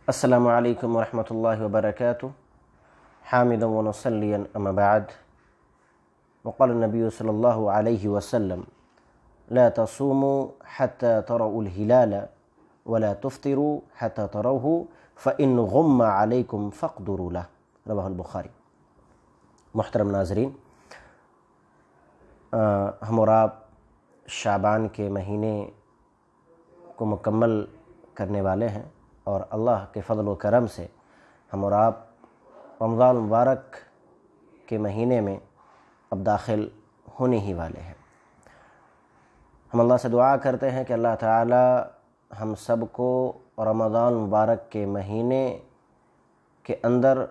السلام علیکم ورحمۃ اللہ وبرکاتہ حامدا ونصلی اما بعد وقال النبی صلی اللہ علیہ وسلم لا تصوموا حتى تروا الهلال ولا تفطروا حتى تروه فإن غم عليكم فاقدروا له رواہ البخاری۔ محترم ناظرین، ہم اور آپ شعبان کے مہینے کو مکمل کرنے والے ہیں اور اللہ کے فضل و کرم سے ہم اور آپ رمضان المبارک کے مہینے میں اب داخل ہونے ہی والے ہیں۔ ہم اللہ سے دعا کرتے ہیں کہ اللہ تعالی ہم سب کو رمضان المبارک کے مہینے کے اندر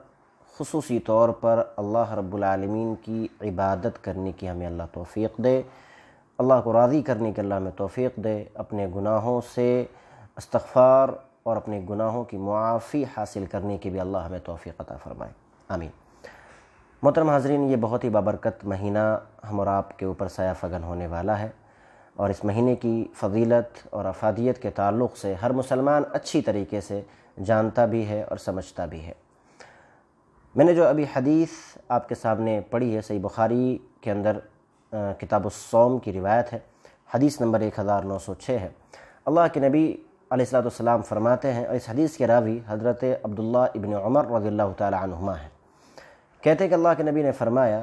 خصوصی طور پر اللہ رب العالمین کی عبادت کرنے کی ہمیں اللہ توفیق دے، اللہ کو راضی کرنے کی اللہ ہمیں توفیق دے، اپنے گناہوں سے استغفار اور اپنے گناہوں کی معافی حاصل کرنے کی بھی اللہ ہمیں توفیق عطا فرمائے، آمین۔ محترم حاضرین، یہ بہت ہی بابرکت مہینہ ہم اور آپ کے اوپر سایہ فگن ہونے والا ہے، اور اس مہینے کی فضیلت اور افادیت کے تعلق سے ہر مسلمان اچھی طریقے سے جانتا بھی ہے اور سمجھتا بھی ہے۔ میں نے جو ابھی حدیث آپ کے سامنے پڑھی ہے، صحیح بخاری کے اندر کتاب الصوم کی روایت ہے، حدیث نمبر 1906 ہے۔ اللہ کے نبی علیہ السلام فرماتے ہیں، اور اس حدیث کے راوی حضرت عبداللہ ابن عمر رضی اللہ تعالی عنہما ہیں، کہتے ہیں کہ اللہ کے نبی نے فرمایا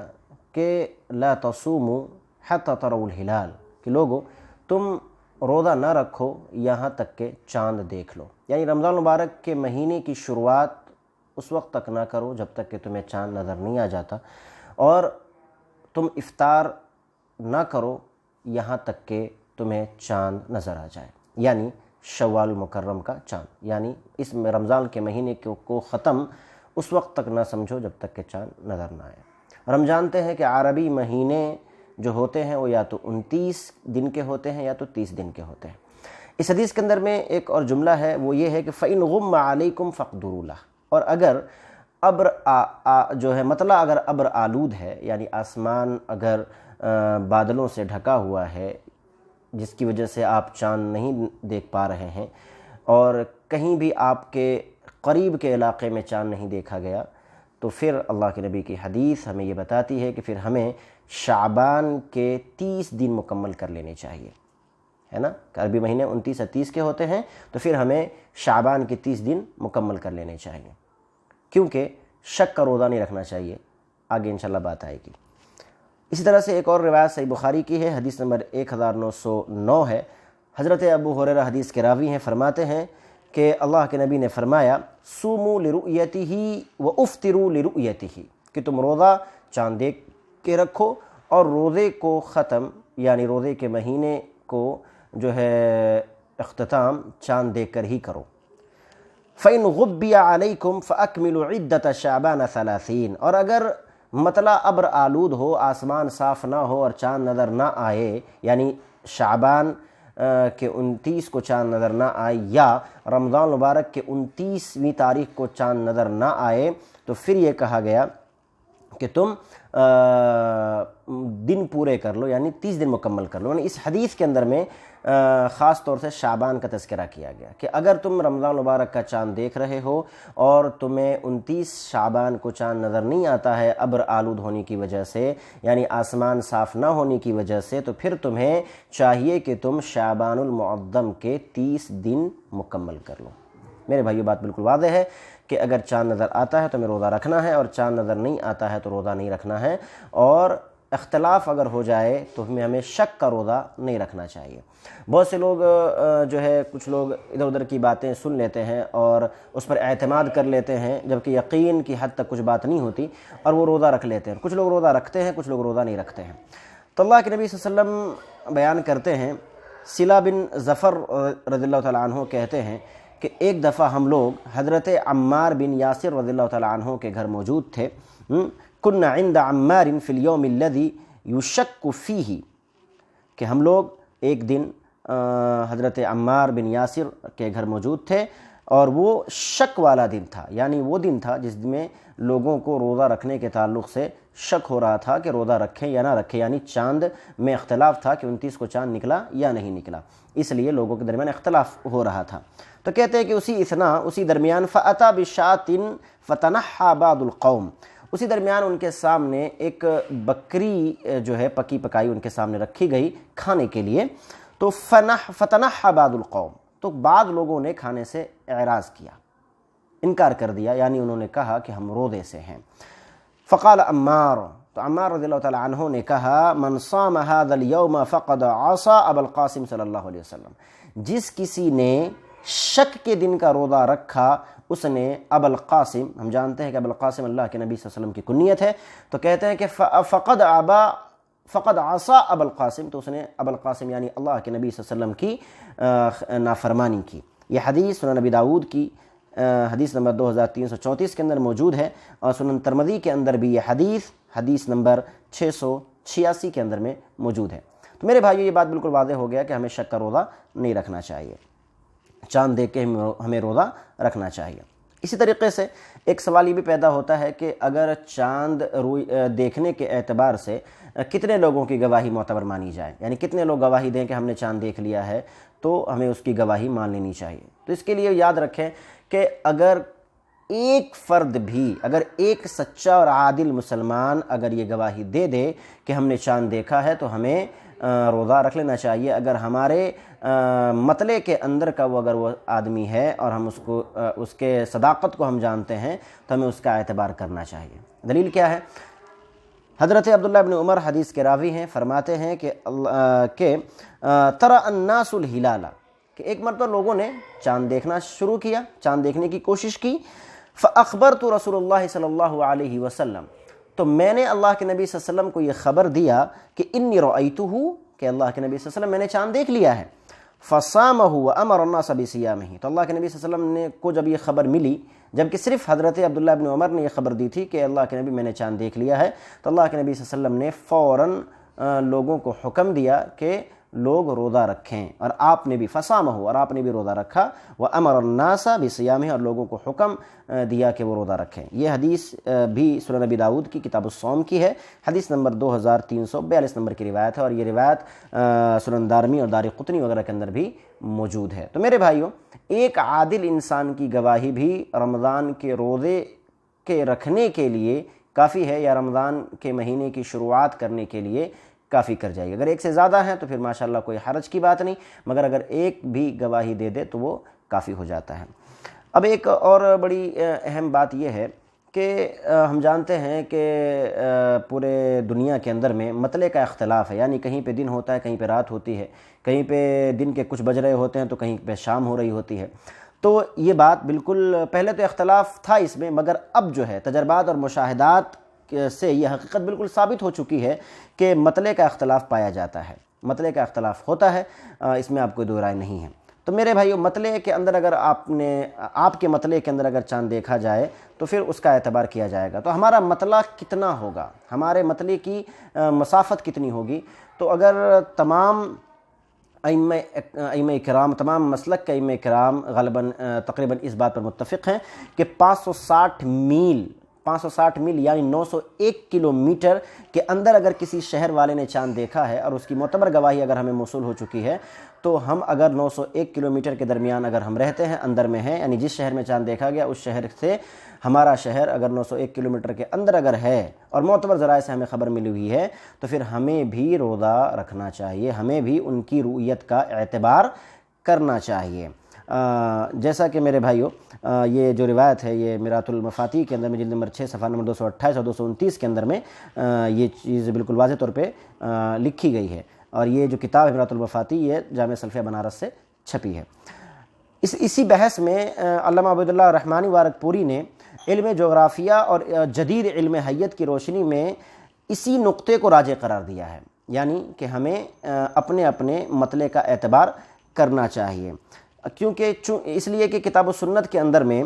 کہ لا تصوموا حتی تروا الہلال، کہ لوگو تم روزہ نہ رکھو یہاں تک کہ چاند دیکھ لو، یعنی رمضان مبارک کے مہینے کی شروعات اس وقت تک نہ کرو جب تک کہ تمہیں چاند نظر نہیں آ جاتا، اور تم افطار نہ کرو یہاں تک کہ تمہیں چاند نظر آ جائے، یعنی شوال مکرم کا چاند، یعنی اس میں رمضان کے مہینے کو ختم اس وقت تک نہ سمجھو جب تک کہ چاند نظر نہ آئے۔ اور ہم جانتے ہیں کہ عربی مہینے جو ہوتے ہیں وہ یا تو 29 دن کے ہوتے ہیں یا تو 30 دن کے ہوتے ہیں۔ اس حدیث کے اندر میں ایک اور جملہ ہے، وہ یہ ہے کہ فَإِنْ غُمَّ عَلَيْكُمْ فَاقْدُرُوا لَهُ، اور اگر ابر جو ہے مطلع اگر ابر آلود ہے، یعنی آسمان اگر بادلوں سے ڈھکا ہوا ہے جس کی وجہ سے آپ چاند نہیں دیکھ پا رہے ہیں، اور کہیں بھی آپ کے قریب کے علاقے میں چاند نہیں دیکھا گیا، تو پھر اللہ کے نبی کی حدیث ہمیں یہ بتاتی ہے کہ پھر ہمیں شعبان کے 30 دن مکمل کر لینے چاہیے، ہے نا، کہ عربی مہینے 29 اور 30 کے ہوتے ہیں، تو پھر ہمیں شعبان کے 30 دن مکمل کر لینے چاہیے، کیونکہ شک کا روزہ نہیں رکھنا چاہیے، آگے انشاءاللہ بات آئے گی۔ اسی طرح سے ایک اور روایت صحیح بخاری کی ہے، حدیث نمبر 1909 ہے، حضرت ابو ہریرہ حدیث کے راوی ہیں، فرماتے ہیں کہ اللہ کے نبی نے فرمایا صوموا لرؤیتہ وافطروا لرؤیتہ، کہ تم روزہ چاند دیکھ کے رکھو اور روزے کو ختم، یعنی روزے کے مہینے کو جو ہے اختتام چاند دیکھ کر ہی کرو۔ فَإِنْ غُبِّيَ عَلَيْكُمْ فَأَكْمِلُوا عِدَّةَ شَعْبَانَ 30، اور اگر مطلع ابر آلود ہو، آسمان صاف نہ ہو اور چاند نظر نہ آئے، یعنی شعبان کے 29 کو چاند نظر نہ آئے یا رمضان مبارک کے 29ویں تاریخ کو چاند نظر نہ آئے، تو پھر یہ کہا گیا کہ تم دن پورے کر لو، یعنی 30 دن مکمل کر لو۔ یعنی اس حدیث کے اندر میں خاص طور سے شعبان کا تذکرہ کیا گیا کہ اگر تم رمضان مبارک کا چاند دیکھ رہے ہو اور تمہیں 29 شعبان کو چاند نظر نہیں آتا ہے ابر آلود ہونے کی وجہ سے، یعنی آسمان صاف نہ ہونے کی وجہ سے، تو پھر تمہیں چاہیے کہ تم شعبان المعظم کے 30 دن مکمل کر لو۔ میرے بھائیو، بات بالکل واضح ہے کہ اگر چاند نظر آتا ہے تو ہمیں روزہ رکھنا ہے، اور چاند نظر نہیں آتا ہے تو روزہ نہیں رکھنا ہے، اور اختلاف اگر ہو جائے تو ہمیں شک کا روزہ نہیں رکھنا چاہیے۔ بہت سے لوگ جو ہے کچھ لوگ ادھر ادھر کی باتیں سن لیتے ہیں اور اس پر اعتماد کر لیتے ہیں، جبکہ یقین کی حد تک کچھ بات نہیں ہوتی، اور وہ روزہ رکھ لیتے ہیں۔ کچھ لوگ روزہ رکھتے ہیں، کچھ لوگ روزہ نہیں رکھتے ہیں۔ تو اللہ کے نبی صلی اللہ علیہ وسلم بیان کرتے ہیں، صلہ بن ظفر رضی اللہ تعالیٰ عنہ کہتے ہیں کہ ایک دفعہ ہم لوگ حضرت عمار بن یاسر رضی اللہ تعالیٰ عنہ کے گھر موجود تھے، کنا عند عمار فی اليوم الذی یشک فیہ، کہ ہم لوگ ایک دن حضرت عمار بن یاسر کے گھر موجود تھے اور وہ شک والا دن تھا، یعنی وہ دن تھا جس میں لوگوں کو روزہ رکھنے کے تعلق سے شک ہو رہا تھا کہ روزہ رکھیں یا نہ رکھیں، یعنی چاند میں اختلاف تھا کہ 29 کو چاند نکلا یا نہیں نکلا، اس لیے لوگوں کے درمیان اختلاف ہو رہا تھا۔ تو کہتے ہیں کہ اسی درمیان فَأَتَى بِشَاةٍ فَتَنَحَّى بَعْضُ الْقَوْمِ، اسی درمیان ان کے سامنے ایک بکری جو ہے پکی پکائی ان کے سامنے رکھی گئی کھانے کے لیے، تو فَتَنَحَّى بَعْضُ الْقَوْمِ، تو بعض لوگوں نے کھانے سے اعراض کیا، انکار کر دیا، یعنی انہوں نے کہا کہ ہم روزے سے ہیں۔ فقال عمار، تو عمار رضی اللہ تعالی عنہ نے کہا من صام هذا اليوم فقد عصى ابا القاسم صلی اللہ علیہ وسلم، جس کسی نے شک کے دن کا روزہ رکھا اس نے ابا القاسم، ہم جانتے ہیں کہ ابا القاسم اللہ کے نبی صلی اللہ علیہ وسلم کی کنیت ہے، تو کہتے ہیں کہ فقد عصى ابا القاسم، تو اس نے ابا القاسم یعنی اللہ کے نبی صلی اللہ علیہ وسلم کی نافرمانی کی۔ یہ حدیث سنن نبی داؤد کی حدیث نمبر 2334 کے اندر موجود ہے، اور سنن ترمذی کے اندر بھی یہ حدیث نمبر 686 کے اندر میں موجود ہے۔ تو میرے بھائیو، یہ بات بالکل واضح ہو گیا کہ ہمیں شک کا روزہ نہیں رکھنا چاہیے، چاند دیکھ کے ہمیں روزہ رکھنا چاہیے۔ اسی طریقے سے ایک سوال یہ بھی پیدا ہوتا ہے کہ اگر چاند دیکھنے کے اعتبار سے کتنے لوگوں کی گواہی معتبر مانی جائے، یعنی کتنے لوگ گواہی دیں کہ ہم نے چاند دیکھ لیا ہے تو ہمیں اس کی گواہی مان لینی چاہیے۔ تو اس کے لیے یاد رکھیں کہ اگر ایک فرد بھی، اگر ایک سچا اور عادل مسلمان اگر یہ گواہی دے دے کہ ہم نے چاند دیکھا ہے تو ہمیں روزہ رکھ لینا چاہیے۔ اگر ہمارے مطلع کے اندر کا اگر وہ آدمی ہے اور ہم اس کے صداقت کو ہم جانتے ہیں تو ہمیں اس کا اعتبار کرنا چاہیے۔ دلیل کیا ہے؟ حضرت عبداللہ بن عمر حدیث کے راوی ہیں، فرماتے ہیں کہ ترى الناس الہلال، کہ ایک مرتبہ لوگوں نے چاند دیکھنا شروع کیا، چاند دیکھنے کی کوشش کی، فاخبرت رسول اللہ صلی اللہ علیہ وسلم، تو میں نے اللہ کے نبی صلی اللہ علیہ وسلم کو یہ خبر دیا کہ انی رأیتہ، کہ اللہ کے نبی صلی اللہ علیہ وسلم میں نے چاند دیکھ لیا ہے، فصامہ وامر الناس بصیامہ، تو اللہ کے نبی صلی اللہ علیہ وسلم کو جب یہ خبر ملی، جبکہ صرف حضرت عبداللہ بن عمر نے یہ خبر دی تھی کہ اللہ کے نبی میں نے چاند دیکھ لیا ہے، تو اللہ کے نبی صلی اللہ علیہ وسلم نے فوراً لوگوں کو حکم دیا کہ لوگ روزہ رکھیں، اور آپ نے بھی فصامہ، اور آپ نے بھی روزہ رکھا، وامر الناس بصیامہ، اور لوگوں کو حکم دیا کہ وہ روزہ رکھیں۔ یہ حدیث بھی سنن نبی داؤد کی کتاب الصوم کی ہے، حدیث نمبر 2342 نمبر کی روایت ہے، اور یہ روایت سنن دارمی اور دارقطنی وغیرہ کے اندر بھی موجود ہے۔ تو میرے بھائیوں، ایک عادل انسان کی گواہی بھی رمضان کے روزے کے رکھنے کے لیے کافی ہے، یا رمضان کے مہینے کی شروعات کرنے کے لیے کافی کر جائے گی۔ اگر ایک سے زیادہ ہیں تو پھر ماشاءاللہ کوئی حرج کی بات نہیں، مگر اگر ایک بھی گواہی دے دے تو وہ کافی ہو جاتا ہے۔ اب ایک اور بڑی اہم بات یہ ہے کہ ہم جانتے ہیں کہ پورے دنیا کے اندر میں مطلع کا اختلاف ہے، یعنی کہیں پہ دن ہوتا ہے، کہیں پہ رات ہوتی ہے، کہیں پہ دن کے کچھ بج رہے ہوتے ہیں تو کہیں پہ شام ہو رہی ہوتی ہے۔ تو یہ بات بالکل، پہلے تو اختلاف تھا اس میں، مگر اب جو ہے تجربات اور مشاہدات سے یہ حقیقت بالکل ثابت ہو چکی ہے کہ مطلع کا اختلاف پایا جاتا ہے، مطلع کا اختلاف ہوتا ہے، اس میں آپ کوئی دو رائے نہیں ہے۔ تو میرے بھائیو، مطلع کے اندر اگر آپ کے مطلع کے اندر اگر چاند دیکھا جائے تو پھر اس کا اعتبار کیا جائے گا۔ تو ہمارا مطلع کتنا ہوگا، ہمارے مطلع کی مسافت کتنی ہوگی؟ تو اگر تمام ائمہ کرام، تمام مسلک کے ائمہ کرام غالباً تقریباً اس بات پر متفق ہیں کہ 560 میل یعنی 901 کلومیٹر کے اندر اگر کسی شہر والے نے چاند دیکھا ہے اور اس کی معتبر گواہی اگر ہمیں موصول ہو چکی ہے، تو ہم اگر 901 کلومیٹر کے درمیان اگر ہم رہتے ہیں، اندر میں ہیں، یعنی جس شہر میں چاند دیکھا گیا اس شہر سے ہمارا شہر اگر 901 کلومیٹر کے اندر اگر ہے اور معتبر ذرائع سے ہمیں خبر ملی ہوئی ہے، تو پھر ہمیں بھی روزہ رکھنا چاہیے، ہمیں بھی ان کی رؤیت کا اعتبار کرنا چاہیے۔ جیسا کہ میرے بھائیو، یہ جو روایت ہے یہ میرات المفاتیح کے اندر میں جلد نمبر 6 صفحہ نمبر 228 اور 229 کے اندر میں یہ چیز بالکل واضح طور پہ لکھی گئی ہے، اور یہ جو کتاب ہے میرات المفاتیح یہ جامع سلفیہ بنارس سے چھپی ہے۔ اسی بحث میں علامہ عبیداللہ رحمانی وارک پوری نے علم جغرافیہ اور جدید علم حیت کی روشنی میں اسی نقطے کو راجح قرار دیا ہے، یعنی کہ ہمیں اپنے اپنے مطلع کا اعتبار کرنا چاہیے، کیونکہ اس لیے کہ کتاب و سنت کے اندر میں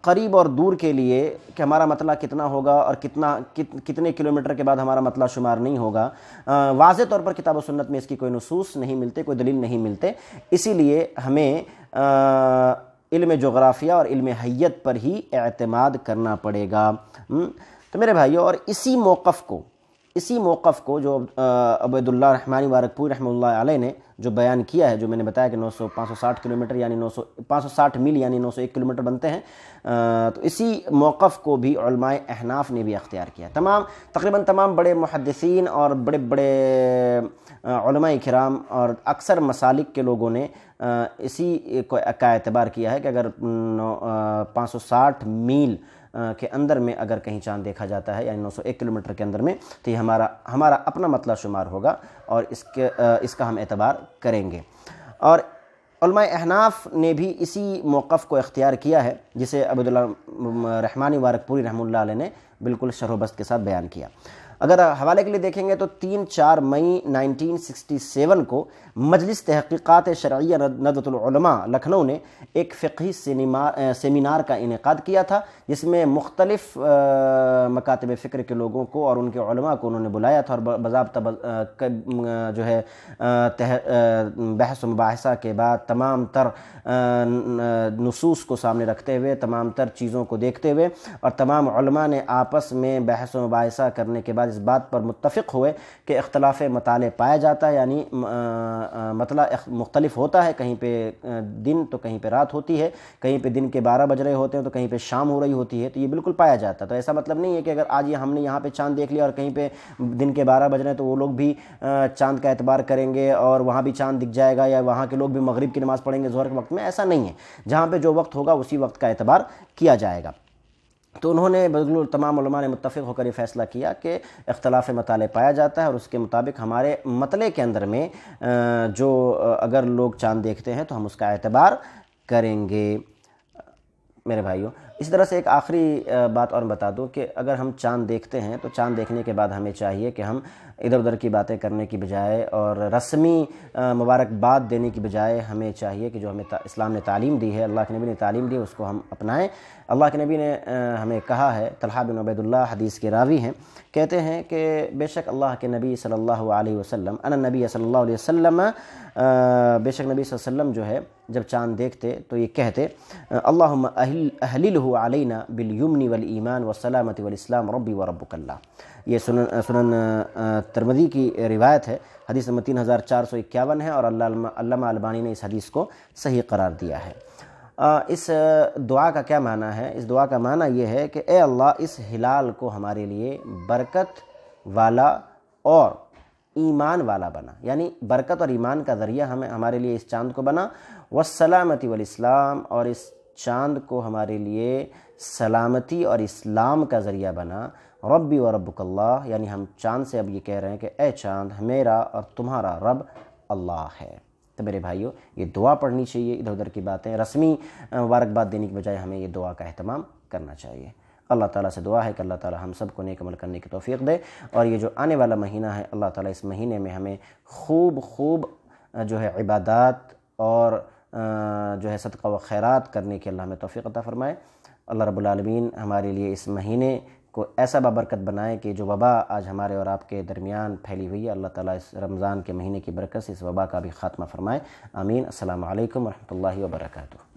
قریب اور دور کے لیے کہ ہمارا مطلع کتنا ہوگا اور کتنے کلومیٹر کے بعد ہمارا مطلع شمار نہیں ہوگا، واضح طور پر کتاب و سنت میں اس کی کوئی نصوص نہیں ملتے، کوئی دلیل نہیں ملتے۔ اسی لیے ہمیں علم جغرافیہ اور علم حیت پر ہی اعتماد کرنا پڑے گا۔ تو میرے بھائیوں، اور اسی موقف کو جو عبید اللہ رحمانی مبارک پوری رحمۃ اللہ علیہ نے جو بیان کیا ہے، جو میں نے بتایا کہ 560 کلومیٹر یعنی 560 میل یعنی 901 کلومیٹر بنتے ہیں، تو اسی موقف کو بھی علماء احناف نے بھی اختیار کیا۔ تقریباً تمام بڑے محدثین اور بڑے بڑے علماء کرام اور اکثر مسالک کے لوگوں نے اسی کا اعتبار کیا ہے کہ اگر 560 میل کے اندر میں اگر کہیں چاند دیکھا جاتا ہے یعنی 901 کلومیٹر کے اندر میں، تو یہ ہمارا اپنا مطلع شمار ہوگا اور اس کا ہم اعتبار کریں گے۔ اور علماء احناف نے بھی اسی موقف کو اختیار کیا ہے، جسے عبید اللہ رحمانی مبارک پوری رحمۃ اللہ علیہ نے بالکل شرح و بسط کے ساتھ بیان کیا۔ اگر حوالے کے لیے دیکھیں گے تو 3-4 مئی 1967 کو مجلس تحقیقات شرعیہ ندوۃ العلماء لکھنؤ نے ایک فقہی سیمینار کا انعقاد کیا تھا، جس میں مختلف مکاتب فکر کے لوگوں کو اور ان کے علماء کو انہوں نے بلایا تھا، اور باضابطہ جو ہے بحث و مباحثہ کے بعد تمام تر نصوص کو سامنے رکھتے ہوئے، تمام تر چیزوں کو دیکھتے ہوئے، اور تمام علماء نے آپس میں بحث و مباحثہ کرنے کے بعد اس بات پر متفق ہوئے کہ اختلاف مطالع پایا جاتا ہے، یعنی مطلع مختلف ہوتا ہے، کہیں پہ دن تو کہیں پہ رات ہوتی ہے، کہیں پہ دن کے 12 بج رہے ہوتے ہیں تو کہیں پہ شام ہو رہی ہوتی ہے، تو یہ بالکل پایا جاتا ہے۔ تو ایسا مطلب نہیں ہے کہ اگر آج ہم نے یہاں پہ چاند دیکھ لیا اور کہیں پہ دن کے 12 بج رہے ہیں تو وہ لوگ بھی چاند کا اعتبار کریں گے اور وہاں بھی چاند دکھ جائے گا، یا وہاں کے لوگ بھی مغرب کی نماز پڑھیں گے ظہر کے وقت میں، ایسا نہیں ہے۔ جہاں پہ جو وقت ہوگا اسی وقت کا اعتبار کیا جائے گا۔ تو انہوں نے بالکل تمام علماء نے متفق ہو کر یہ فیصلہ کیا کہ اختلاف مطالع پایا جاتا ہے، اور اس کے مطابق ہمارے مطلع کے اندر میں جو اگر لوگ چاند دیکھتے ہیں تو ہم اس کا اعتبار کریں گے۔ میرے بھائیوں، اس طرح سے ایک آخری بات اور بتا دوں کہ اگر ہم چاند دیکھتے ہیں تو چاند دیکھنے کے بعد ہمیں چاہیے کہ ہم ادھر ادھر کی باتیں کرنے کی بجائے اور رسمی مبارکباد دینے کی بجائے ہمیں چاہیے کہ جو ہمیں اسلام نے تعلیم دی ہے، اللہ کے نبی نے تعلیم دی ہے، اس کو ہم اپنائیں۔ اللہ کے نبی نے ہمیں کہا ہے، طلحہ بن عبید اللہ حدیث کے راوی ہیں، کہتے ہیں کہ بے شک اللہ کے نبی صلی اللہ علیہ وسلم نبی صلی اللہ علیہ وسلم بے شک نبی صلی اللہ علیہ وسلم جو ہے جب چاند دیکھتے تو یہ کہتے اللہم اہللہ علینا بالیمن والایمان والسلامۃ والاسلام ربی وربک اللہ۔ یہ سنن ترمذی کی روایت ہے، حدیث نمبر 3451 ہے، اور علامہ البانی نے اس حدیث کو صحیح قرار دیا ہے۔ اس دعا کا کیا معنی ہے؟ اس دعا کا معنی یہ ہے کہ اے اللہ، اس ہلال کو ہمارے لیے برکت والا اور ایمان والا بنا، یعنی برکت اور ایمان کا ذریعہ ہمارے لیے اس چاند کو بنا، والسلامتی والاسلام، اور اس چاند کو ہمارے لیے سلامتی اور اسلام کا ذریعہ بنا، ربی و ربک اللہ، یعنی ہم چاند سے اب یہ کہہ رہے ہیں کہ اے چاند، میرا اور تمہارا رب اللہ ہے۔ تو میرے بھائیوں، یہ دعا پڑھنی چاہیے، ادھر ادھر کی باتیں رسمی مبارکباد دینے کی بجائے ہمیں یہ دعا کا اہتمام کرنا چاہیے۔ اللہ تعالیٰ سے دعا ہے کہ اللہ تعالیٰ ہم سب کو نیک عمل کرنے کی توفیق دے، اور یہ جو آنے والا مہینہ ہے، اللہ تعالیٰ اس مہینے میں ہمیں خوب جو ہے عبادات اور جو ہے صدقہ و خیرات کرنے کی اللہ ہمیں توفیق عطا فرمائے۔ اللہ رب العالمین ہمارے لیے اس مہینے کو ایسا بابرکت بنائے کہ جو وبا آج ہمارے اور آپ کے درمیان پھیلی ہوئی ہے، اللہ تعالیٰ اس رمضان کے مہینے کی برکت سے اس وبا کا بھی خاتمہ فرمائے، آمین۔ السلام علیکم ورحمۃ اللہ وبرکاتہ۔